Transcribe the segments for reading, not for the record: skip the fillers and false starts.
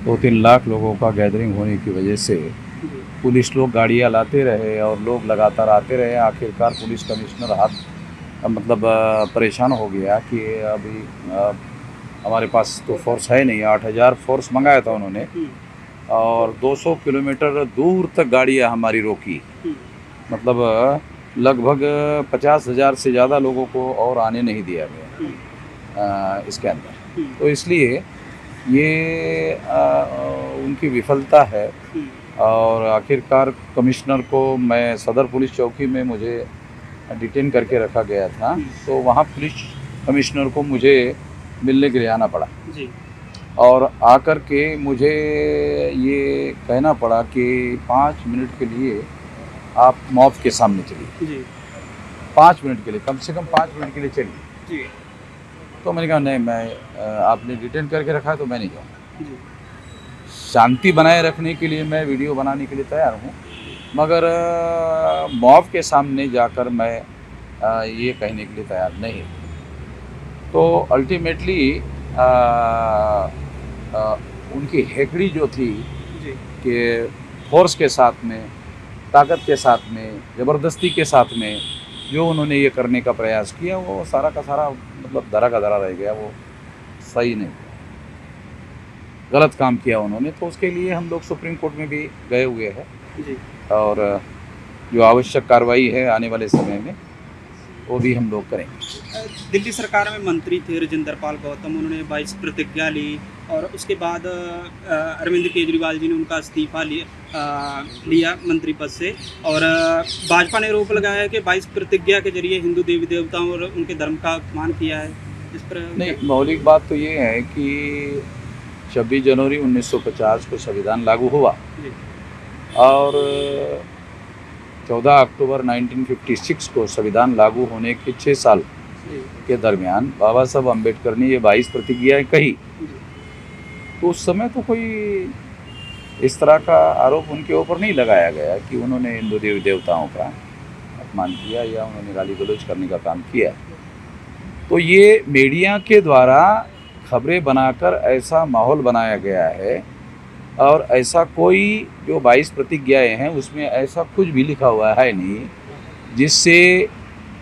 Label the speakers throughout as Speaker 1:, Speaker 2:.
Speaker 1: 2-3 लाख लोगों का गैदरिंग होने की वजह से पुलिस लोग गाड़ियाँ लाते रहे और लोग लगातार आते रहे। आखिरकार पुलिस कमिश्नर परेशान हो गया कि अभी हमारे पास तो फोर्स है नहीं। 8,000 फोर्स मंगाया था उन्होंने और 200 किलोमीटर दूर तक गाड़ियाँ हमारी रोकी। मतलब लगभग 50,000 से ज़्यादा लोगों को और आने नहीं दिया गया इसके अंदर। तो इसलिए ये उनकी विफलता है। और आखिरकार कमिश्नर को मैं सदर पुलिस चौकी में मुझे डिटेन करके रखा गया था, तो वहाँ पुलिस कमिश्नर को मुझे मिलने के लिए आना पड़ा
Speaker 2: जी।
Speaker 1: और आकर के मुझे ये कहना पड़ा कि 5 मिनट के लिए आप मॉब के सामने चलिए।
Speaker 2: जी।
Speaker 1: 5 मिनट के लिए, कम से कम 5 मिनट के लिए चलिए।
Speaker 2: जी।
Speaker 1: तो मैंने कहा नहीं, मैं आपने डिटेन करके रखा है तो मैं नहीं जाऊँगा।
Speaker 2: जी।
Speaker 1: शांति बनाए रखने के लिए मैं वीडियो बनाने के लिए तैयार हूँ, मगर मॉब के सामने जाकर मैं ये कहने के लिए तैयार नहीं हूँ। तो अल्टीमेटली उनकी हेकड़ी जो थी
Speaker 2: जी।
Speaker 1: कि फोर्स के साथ में, ताकत के साथ में, ज़बरदस्ती के साथ में जो उन्होंने ये करने का प्रयास किया, वो सारा का सारा मतलब धरा का धरा रह गया। वो सही नहीं, गलत काम किया उन्होंने। तो उसके लिए हम लोग सुप्रीम कोर्ट में भी गए हुए हैं
Speaker 2: जी।
Speaker 1: और जो आवश्यक कार्रवाई है आने वाले समय में वो भी हम लोग करेंगे।
Speaker 2: दिल्ली सरकार में मंत्री थे राजेंद्र पाल गौतम, उन्होंने 22 प्रतिज्ञा ली और उसके बाद अरविंद केजरीवाल जी ने उनका इस्तीफा लिया मंत्री पद से। और भाजपा ने आरोप लगाया कि 22 प्रतिज्ञा के जरिए हिंदू देवी देवताओं और उनके धर्म का अपमान किया है। इस पर
Speaker 1: नहीं, मौलिक बात तो ये है कि 26 जनवरी 1950 को संविधान लागू हुआ और 14 अक्टूबर 1956 को संविधान लागू होने के 6 साल के दरमियान बाबा साहब अम्बेडकर ने ये 22 प्रतिज्ञाएं कही। तो उस समय तो कोई इस तरह का आरोप उनके ऊपर नहीं लगाया गया कि उन्होंने हिंदू देवी देवताओं का अपमान किया या उन्होंने गाली गलौज करने का काम किया। तो ये मीडिया के द्वारा खबरें बनाकर ऐसा माहौल बनाया गया है और ऐसा कोई जो 22 प्रतिज्ञाएं हैं उसमें ऐसा कुछ भी लिखा हुआ है नहीं जिससे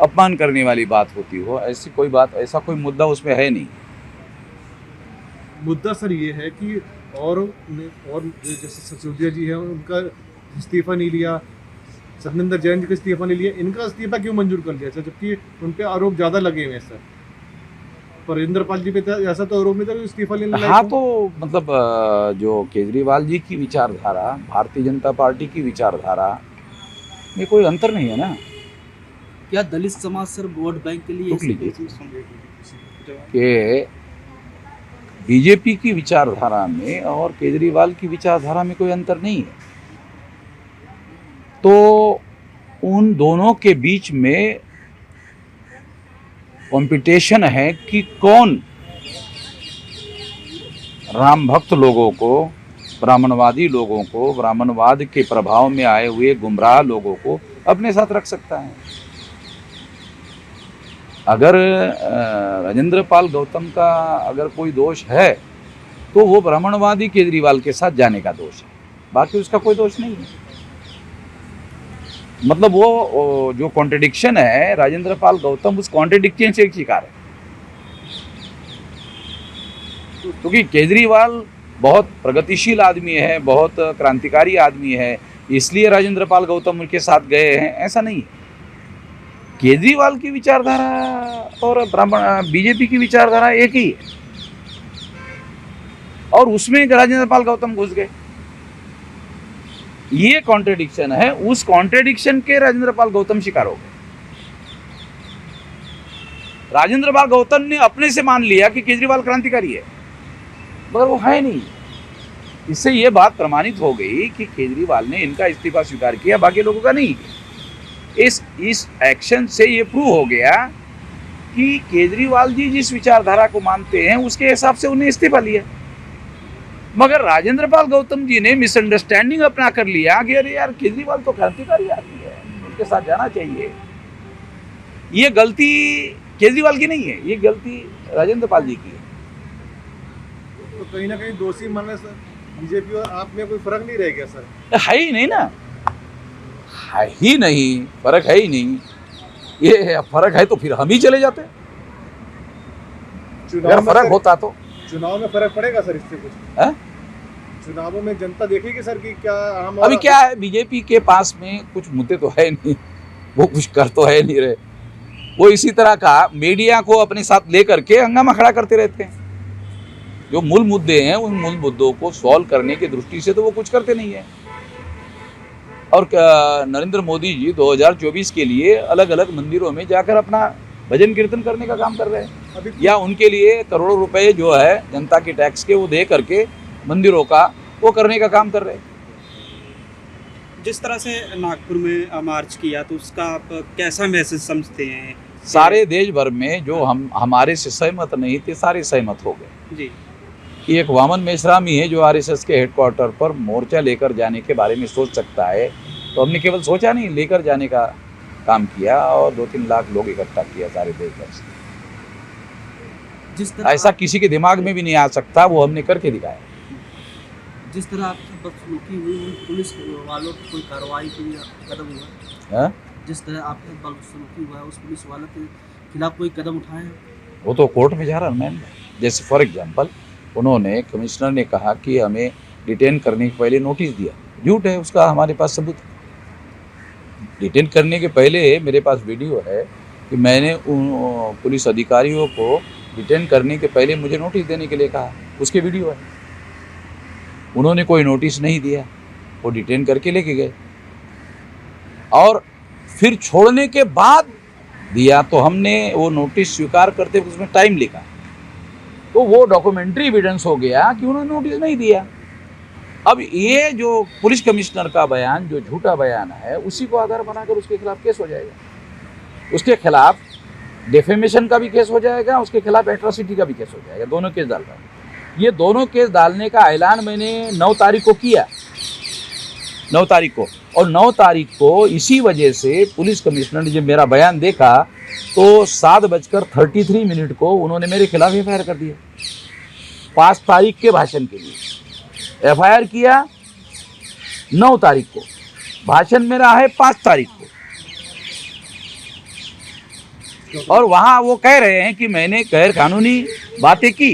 Speaker 1: अपमान करने वाली बात होती हो। ऐसी कोई बात, ऐसा कोई मुद्दा उसमें है नहीं।
Speaker 3: मुद्दा सर ये है कि और जैसे सिसोदिया जी हैं उनका इस्तीफा नहीं लिया, सत्येंद्र जैन जी का इस्तीफा नहीं लिया, इनका इस्तीफा क्यों मंजूर कर लिया सर, जबकि उन पे आरोप ज़्यादा लगे हुए हैं सर। पर राजेंद्र पाल जी पे ऐसा तो आरोप नहीं था इस्तीफा लेने लायक।
Speaker 1: हाँ, तो मतलब जो केजरीवाल जी की विचारधारा, भारतीय जनता पार्टी की विचारधारा में कोई अंतर नहीं है ना।
Speaker 2: क्या दलित समाज सर वोट बैंक के लिए
Speaker 1: कि बीजेपी की विचारधारा में और केजरीवाल की विचारधारा में कोई अंतर नहीं है। तो उन दोनों के बीच में कंपटीशन है कि कौन राम भक्त लोगों को, ब्राह्मणवादी लोगों को, ब्राह्मणवाद के प्रभाव में आए हुए गुमराह लोगों को अपने साथ रख सकता है। अगर राजेंद्र पाल गौतम का अगर कोई दोष है तो वो ब्राह्मणवादी केजरीवाल के साथ जाने का दोष है, बाकी उसका कोई दोष नहीं है। मतलब वो जो कॉन्ट्रडिक्शन है, राजेंद्र पाल गौतम उस कॉन्ट्रडिक्शन से एक शिकार है। क्योंकि केजरीवाल बहुत प्रगतिशील आदमी है, बहुत क्रांतिकारी आदमी है, इसलिए राजेंद्र पाल गौतम उनके साथ गए हैं, ऐसा नहीं है। केजरीवाल की विचारधारा और बीजेपी की विचारधारा एक ही है और उसमें राजेंद्र पाल गौतम घुस गए। ये कॉन्ट्रडिक्शन है, उस कॉन्ट्रडिक्शन के राजेंद्र पाल गौतम शिकार हो गए। राजेंद्र पाल गौतम ने अपने से मान लिया कि केजरीवाल क्रांतिकारी है, मगर वो है नहीं। इससे ये बात प्रमाणित हो गई कि केजरीवाल ने इनका इस्तीफा स्वीकार किया, बाकी लोगों का नहीं किया। इस एक्शन से ये प्रूव हो गया कि केजरीवाल जी जिस विचारधारा को मानते हैं उसके हिसाब से उन्हें इस्तीफा लिया, मगर राजेंद्र पाल गौतम जी ने मिसअंडरस्टैंडिंग अपना कर लिया कि अरे यार केजरीवाल तो क्रांतिकारी आदमी है, उनके साथ जाना चाहिए। ये गलती केजरीवाल की नहीं है, ये गलती राजेंद्र पाल जी की है।
Speaker 3: तो कहीं ना कहीं दोषी माने सर बीजेपी और आप में कोई फर्क नहीं रह गया सर?
Speaker 1: है ही नहीं ना, है ही नहीं, फर्क है ही नहीं। ये फर्क है तो फिर हम ही चले जाते, अगर
Speaker 3: में
Speaker 1: फर्क
Speaker 3: सर-
Speaker 1: होता तो।
Speaker 3: चुनाव में फर्क पड़ेगा सर इससे कुछ?
Speaker 1: है?
Speaker 3: चुनावों में जनता देखेगी सर कि क्या आम
Speaker 1: अभी क्या है, बीजेपी के पास में कुछ मुद्दे तो है नहीं, वो कुछ कर तो है नहीं रहे। वो इसी तरह का मीडिया को अपने साथ लेकर के हंगामा खड़ा करते रहते हैं। जो मूल मुद्दे हैं उन मूल मुद्दों को सॉल्व करने की दृष्टि से तो वो कुछ करते नहीं है। और नरेंद्र मोदी जी 2024 के लिए अलग अलग मंदिरों में जाकर अपना भजन कीर्तन करने का काम कर रहे हैं,
Speaker 3: अभी
Speaker 1: या उनके लिए करोड़ों रुपए जो है जनता के टैक्स के वो दे करके मंदिरों का वो करने का काम कर रहे हैं।
Speaker 2: जिस तरह से नागपुर में मार्च किया तो उसका आप कैसा मैसेज समझते हैं?
Speaker 1: सारे देश भर में जो हम हमारे से सहमत नहीं थे सारे सहमत हो गए
Speaker 2: जी
Speaker 1: कि एक वामन मेश्राम ही है जो आरएसएस के हेडक्वार्टर पर मोर्चा लेकर जाने के बारे में सोच सकता है। तो हमने केवल सोचा नहीं, लेकर जाने का काम किया और 2-3 लाख लोग इकट्ठा किया सारे देश भर से।
Speaker 4: जिस तरह
Speaker 1: ऐसा किसी के दिमाग में भी नहीं आ सकता, वो हमने करके दिखाया।
Speaker 4: जिस तरह आपकी बदसलूकी हुई उन पुलिस वालों की कोई कार्रवाई कोई कदम हुआ?
Speaker 1: है?
Speaker 4: जिस तरह आपके बदसलूकी हुआ है उस पुलिस वालों के खिलाफ कोई कदम उठाए हैं?
Speaker 1: वो तो कोर्ट में जा रहा है मैम। जैसे फॉर एग्जांपल उन्होंने, कमिश्नर ने कहा कि हमें डिटेन करने के पहले नोटिस दिया। झूठ है, उसका हमारे पास सबूत है। डिटेन करने के पहले मेरे पास वीडियो है कि मैंने उन पुलिस अधिकारियों को डिटेन करने के पहले मुझे नोटिस देने के लिए कहा, उसके वीडियो है। उन्होंने कोई नोटिस नहीं दिया, वो डिटेन करके लेके गए और फिर छोड़ने के बाद दिया तो हमने वो नोटिस स्वीकार करते हुए उसमें टाइम लिखा, तो वो डॉक्यूमेंट्री एविडेंस हो गया कि उन्होंने नोटिस नहीं दिया। अब ये जो पुलिस कमिश्नर का बयान जो झूठा बयान है उसी को आधार बनाकर उसके खिलाफ केस हो जाएगा, उसके खिलाफ डिफेमेशन का भी केस हो जाएगा, उसके खिलाफ एट्रोसिटी का भी केस हो जाएगा। दोनों केस डाल रहा हूँ। ये दोनों केस डालने का ऐलान मैंने 9 तारीख को किया, 9 तारीख को, और 9 तारीख को इसी वजह से पुलिस कमिश्नर ने जब मेरा बयान देखा तो 7:33 को उन्होंने मेरे खिलाफ एफआईआर कर दिया। 5 तारीख के भाषण के लिए एफआईआर किया 9 तारीख को, भाषण मेरा है 5 तारीख को, और वहाँ वो कह रहे हैं कि मैंने गैर कानूनी बातें की।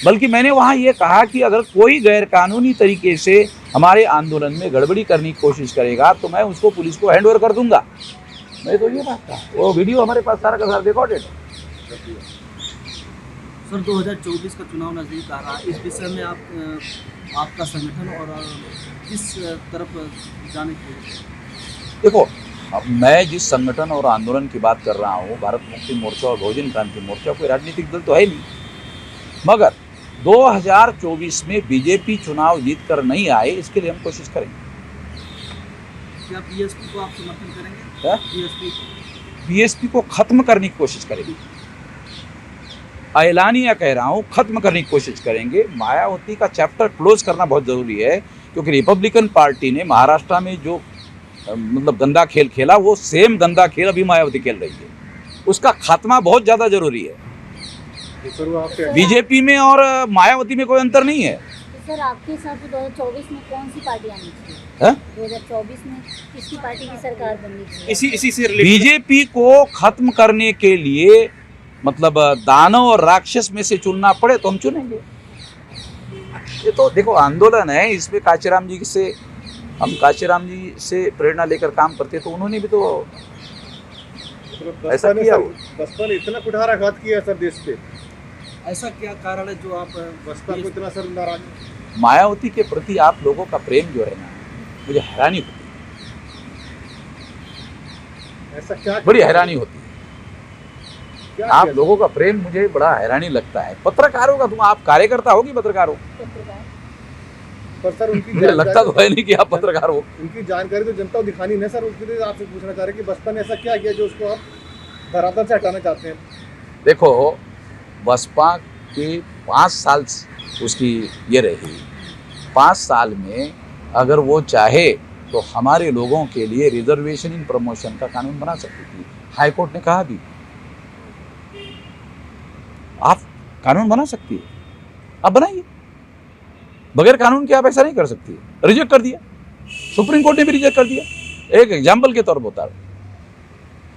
Speaker 1: बल्कि मैंने वहाँ ये कहा कि अगर कोई गैर कानूनी तरीके से हमारे आंदोलन में गड़बड़ी करने की कोशिश करेगा तो मैं उसको पुलिस को हैंड ओवर कर दूंगा। मैं तो ये बात कहा, वो वीडियो हमारे पास सारा का सारा रिकॉर्डेड है।
Speaker 4: सर 2024 का चुनाव नज़दीक आ रहा है, इस विषय में आपका संगठन और किस तरफ जाने की?
Speaker 1: देखो, अब मैं जिस संगठन और आंदोलन की बात कर रहा हूँ, भारत मुक्ति मोर्चा और बहुजन क्रांति मोर्चा, कोई राजनीतिक दल तो है नहीं, मगर 2024 में बीजेपी चुनाव जीत कर नहीं आए इसके लिए हम कोशिश करेंगे।
Speaker 4: क्या बीएसपी को आप समर्थन करेंगे?
Speaker 1: बीएसपी को खत्म करने की कोशिश करेंगे, ऐलानिया कह रहा हूँ, खत्म करने की कोशिश करेंगे। मायावती का चैप्टर क्लोज करना बहुत ज़रूरी है, क्योंकि रिपब्लिकन पार्टी ने महाराष्ट्र में जो मतलब गंदा खेल खेला, वो सेम गंदा खेल अभी मायावती खेल रही है। उसका खात्मा बहुत ज़्यादा ज़रूरी है। बीजेपी में और मायावती में कोई अंतर नहीं है।
Speaker 5: तो सर आपके हिसाब से 2024 में कौन सी पार्टी आनी चाहिए? 2024 में किसकी पार्टी की सरकार बननी चाहिए?
Speaker 2: इसी से रिलेटेड
Speaker 1: बीजेपी को खत्म करने के लिए मतलब दानव और राक्षस में से चुनना पड़े तो हम चुनेंगे। ये तो देखो आंदोलन है, इसमें कांचीराम जी से हम कांचीराम जी से प्रेरणा लेकर काम करते, तो उन्होंने भी तो ऐसा किया।
Speaker 3: बसपा ने इतना कुठाराघात किया सर देश पे,
Speaker 4: ऐसा क्या कारण है जो आप
Speaker 3: बसपा को इतना सर नाराज?
Speaker 1: मायावती के प्रति आप लोगों का प्रेम जो है ना, मुझे हैरानी होती है,
Speaker 3: ऐसा क्या
Speaker 1: बड़ी हैरानी होती है।
Speaker 3: क्या
Speaker 1: आप
Speaker 3: किया?
Speaker 1: लोगों का प्रेम मुझे बड़ा हैरानी लगता है। पत्रकारों का, तुम आप कार्यकर्ता हो कि पत्रकार हो?
Speaker 3: पर सर उनकी
Speaker 1: मुझे लगता तो है नहीं कि आप पत्रकार हो।
Speaker 3: उनकी जानकारी तो जनता को दिखानी नहीं सर, उसके लिए आपसे पूछना चाह रहे हैं कि बसपा ने ऐसा क्या किया जो उसको आप धरातल से हटाना चाहते हैं?
Speaker 1: देखो, बसपा के 5 साल उसकी ये रही, 5 साल में अगर वो चाहे तो हमारे लोगों के लिए रिजर्वेशन इन प्रमोशन का कानून बना सकती थी। हाई कोर्ट ने कहा भी आप कानून बना सकती है, आप बनाइए। बगैर कानून के आप ऐसा नहीं कर सकती, रिजेक्ट कर दिया, सुप्रीम कोर्ट ने भी रिजेक्ट कर दिया। एक एग्जाम्पल के तौर पर बता रहा हूं,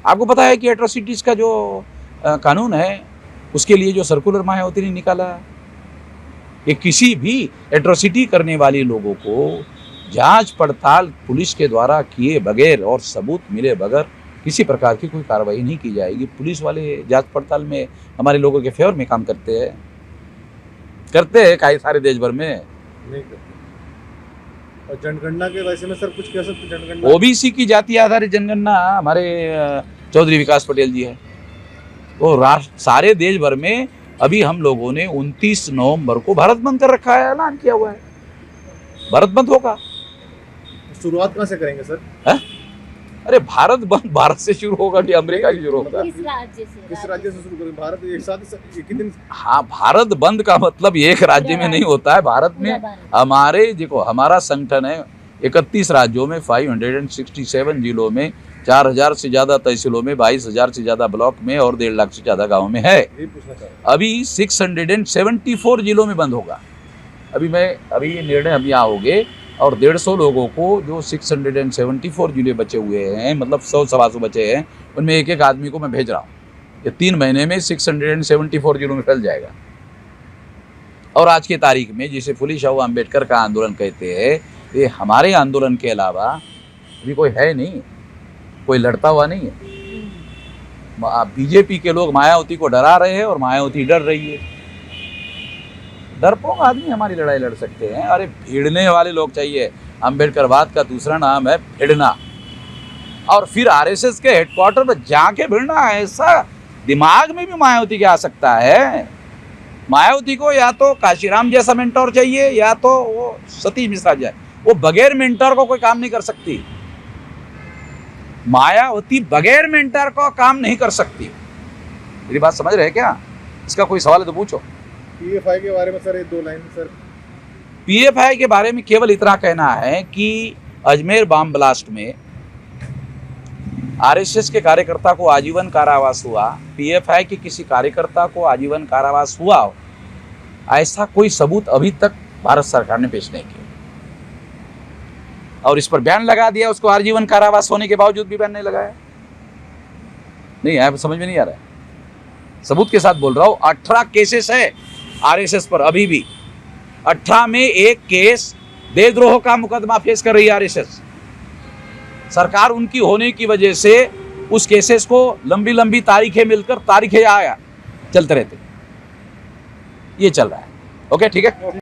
Speaker 1: आपको पता है कि एट्रोसिटीज का जो कानून है उसके लिए जो सर्कुलर मायावती ने निकाला कि किसी भी एट्रोसिटी करने वाले लोगों को जांच पड़ताल पुलिस के द्वारा किए बगैर और सबूत मिले बगैर किसी प्रकार की कोई कार्रवाई नहीं की जाएगी। पुलिस वाले जांच पड़ताल में हमारे लोगों के फेवर में काम करते हैं कई सारे देश भर में
Speaker 3: नहीं करते। और जनगणना के वैसे में सर कुछ कह सकते, जनगणना
Speaker 1: ओबीसी की जाति आधारित जनगणना हमारे चौधरी विकास पटेल जी है, वो राष्ट्र सारे देश भर में अभी हम लोगों ने 29 नवंबर को भारत बंद कर रखा है, ऐलान किया हुआ है, भारत बंद होगा।
Speaker 3: शुरुआत कहाँ से करेंगे सर?
Speaker 1: अरे भारत बंद भारत से शुरू होगा कि अमेरिका से शुरू होगा?
Speaker 5: किस राज्य से?
Speaker 3: किस राज्य से शुरू करेंगे? भारत एक साथ एक ही दिन?
Speaker 1: हाँ, भारत बंद का मतलब एक राज्य में नहीं होता है। भारत में हमारे देखो, हमारा संगठन है 31 राज्यों में 567 जिलों में 4000 से ज्यादा तहसीलों में 22,000 से ज्यादा ब्लॉक में और 1.5 लाख से ज्यादा गाँव में है। अभी 674 जिलों में बंद होगा। अभी ये निर्णय हम यहाँ हो गए और 150 लोगों को जो 674 जिले बचे हुए हैं, मतलब 100-125 बचे हैं, उनमें एक एक आदमी को मैं भेज रहा हूँ। ये 3 महीने में 674 जिलों में फैल जाएगा। और आज की तारीख में जिसे फुले शाह अम्बेडकर का आंदोलन कहते हैं, ये हमारे आंदोलन के अलावा अभी कोई है नहीं, कोई लड़ता हुआ नहीं है। बीजेपी के लोग मायावती को डरा रहे हैं और मायावती डर रही है। डरपोक आदमी हमारी लड़ाई लड़ सकते हैं। अरे भिड़ने वाले लोग चाहिए। अम्बेडकरवाद का दूसरा नाम है भिड़ना। और फिर आरएसएस के हेडक्वार्टर पर जाके भिड़ना, ऐसा दिमाग में भी मायावती के आ सकता है। मायावती को या तो काशीराम जैसा मेंटोर चाहिए या तो वो सतीश मिश्रा जाए। वो बगैर मेंटोर को कोई काम नहीं कर सकती। मायावती बगैर मेंटर को काम नहीं कर सकती। मेरी बात समझ रहे हैं क्या? इसका कोई सवाल है तो पूछो।
Speaker 3: पीएफआई के बारे में सर एक 2 लाइन सर।
Speaker 1: पीएफआई के बारे में केवल इतना कहना है कि अजमेर बम ब्लास्ट में आरएसएस के कार्यकर्ता को आजीवन कारावास हुआ, पीएफआई के किसी कार्यकर्ता को आजीवन कारावास हुआ, ऐसा कोई सबूत अभी तक भारत सरकार ने पेश नहीं किया। और इस पर बैन लगा दिया, उसको आजीवन कारावास होने के बावजूद भी बैन नहीं लगाया। नहीं है, समझ में नहीं आ रहा है। सबूत के साथ बोल रहा हूँ। 18 केसेस है आरएसएस पर अभी भी। 18 में एक केस देशद्रोह का मुकदमा फेस कर रही है आरएसएस। सरकार उनकी होने की वजह से उस केसेस को लंबी लंबी तारीखें मिलकर तारीखें आया चलते रहते। ये चल रहा है। ओके, ठीक है।